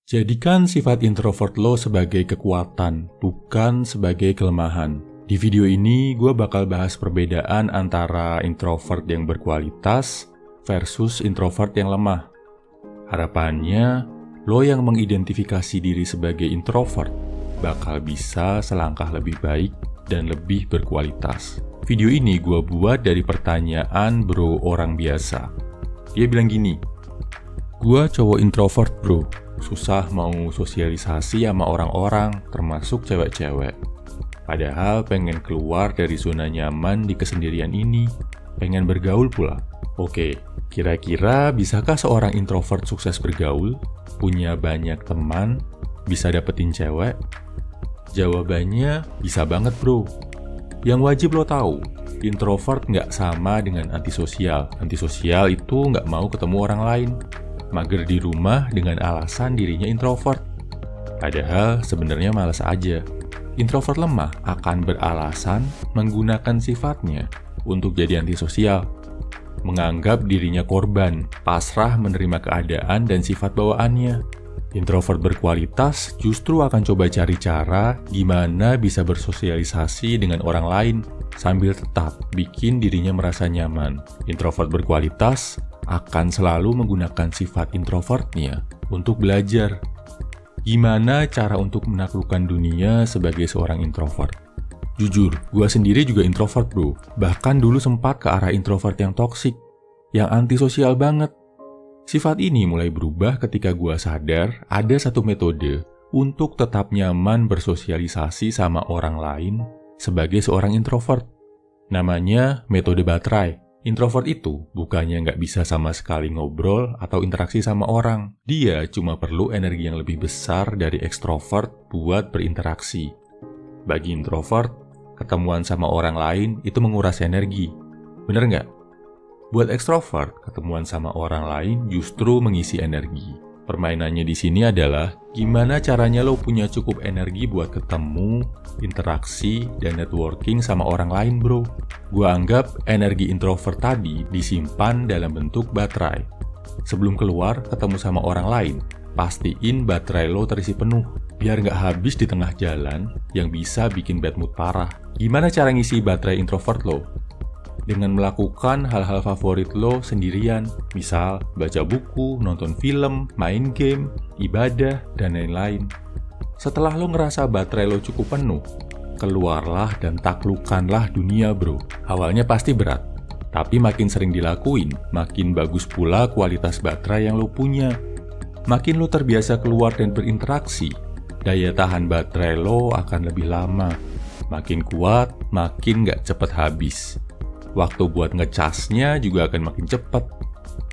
Jadikan sifat introvert lo sebagai kekuatan, bukan sebagai kelemahan. Di video ini, gue bakal bahas perbedaan antara introvert yang berkualitas versus introvert yang lemah. Harapannya, lo yang mengidentifikasi diri sebagai introvert bakal bisa selangkah lebih baik dan lebih berkualitas. Video ini gue buat dari pertanyaan bro orang biasa. Dia bilang gini, "Gue cowok introvert bro, susah mau sosialisasi sama orang-orang, termasuk cewek-cewek. Padahal pengen keluar dari zona nyaman di kesendirian ini, pengen bergaul pula. Oke, kira-kira bisakah seorang introvert sukses bergaul, punya banyak teman, bisa dapetin cewek?" Jawabannya, bisa banget bro. Yang wajib lo tahu, introvert nggak sama dengan antisosial. Antisosial itu nggak mau ketemu orang lain, mager di rumah dengan alasan dirinya introvert. Padahal sebenarnya malas aja. Introvert lemah akan beralasan menggunakan sifatnya untuk jadi antisosial, menganggap dirinya korban, pasrah menerima keadaan dan sifat bawaannya. Introvert berkualitas justru akan coba cari cara gimana bisa bersosialisasi dengan orang lain sambil tetap bikin dirinya merasa nyaman. Introvert berkualitas akan selalu menggunakan sifat introvertnya untuk belajar. Gimana cara untuk menaklukkan dunia sebagai seorang introvert? Jujur, gue sendiri juga introvert bro. Bahkan dulu sempat ke arah introvert yang toksik, yang antisosial banget. Sifat ini mulai berubah ketika gue sadar ada satu metode untuk tetap nyaman bersosialisasi sama orang lain sebagai seorang introvert. Namanya metode baterai. Introvert itu bukannya nggak bisa sama sekali ngobrol atau interaksi sama orang. Dia cuma perlu energi yang lebih besar dari ekstrovert buat berinteraksi. Bagi introvert, ketemuan sama orang lain itu menguras energi. Bener nggak? Buat ekstrovert, ketemuan sama orang lain justru mengisi energi. Permainannya di sini adalah gimana caranya lo punya cukup energi buat ketemu, interaksi, dan networking sama orang lain bro. Gua anggap energi introvert tadi disimpan dalam bentuk baterai. Sebelum keluar ketemu sama orang lain, pastiin baterai lo terisi penuh, biar nggak habis di tengah jalan yang bisa bikin bad mood parah. Gimana cara ngisi baterai introvert lo? Dengan melakukan hal-hal favorit lo sendirian, misal baca buku, nonton film, main game, ibadah, dan lain-lain. Setelah lo ngerasa baterai lo cukup penuh, keluarlah dan taklukkanlah dunia bro. Awalnya pasti berat, tapi makin sering dilakuin, makin bagus pula kualitas baterai yang lo punya. Makin lo terbiasa keluar dan berinteraksi, daya tahan baterai lo akan lebih lama. Makin kuat, makin nggak cepet habis. Waktu buat ngecasnya juga akan makin cepat.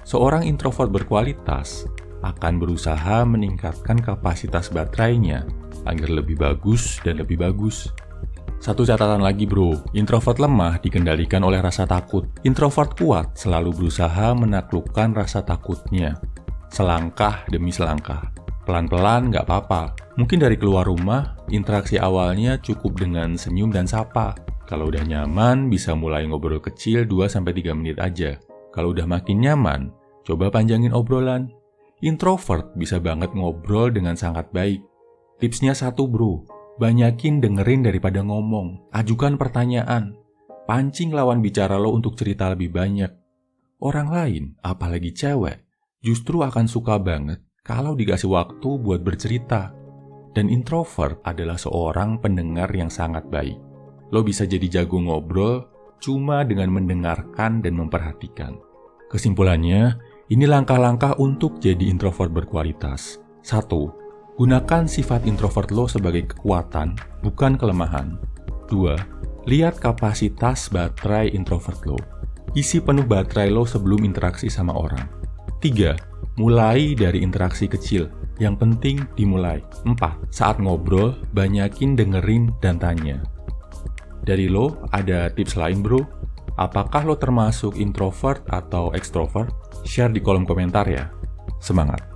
Seorang introvert berkualitas akan berusaha meningkatkan kapasitas baterainya agar lebih bagus dan lebih bagus. Satu catatan lagi bro, introvert lemah dikendalikan oleh rasa takut. Introvert kuat selalu berusaha menaklukkan rasa takutnya. Selangkah demi selangkah. Pelan-pelan nggak apa-apa. Mungkin dari keluar rumah, interaksi awalnya cukup dengan senyum dan sapa. Kalau udah nyaman, bisa mulai ngobrol kecil 2-3 menit aja. Kalau udah makin nyaman, coba panjangin obrolan. Introvert bisa banget ngobrol dengan sangat baik. Tipsnya satu bro, banyakin dengerin daripada ngomong. Ajukan pertanyaan. Pancing lawan bicara lo untuk cerita lebih banyak. Orang lain, apalagi cewek, justru akan suka banget kalau dikasih waktu buat bercerita. Dan introvert adalah seorang pendengar yang sangat baik. Lo bisa jadi jago ngobrol cuma dengan mendengarkan dan memperhatikan. Kesimpulannya, ini langkah-langkah untuk jadi introvert berkualitas. 1. Gunakan sifat introvert lo sebagai kekuatan, bukan kelemahan. 2. Lihat kapasitas baterai introvert lo. Isi penuh baterai lo sebelum interaksi sama orang. 3. Mulai dari interaksi kecil. Yang penting dimulai. 4. Saat ngobrol, banyakin dengerin dan tanya. Dari lo, ada tips lain bro? Apakah lo termasuk introvert atau extrovert? Share di kolom komentar ya. Semangat!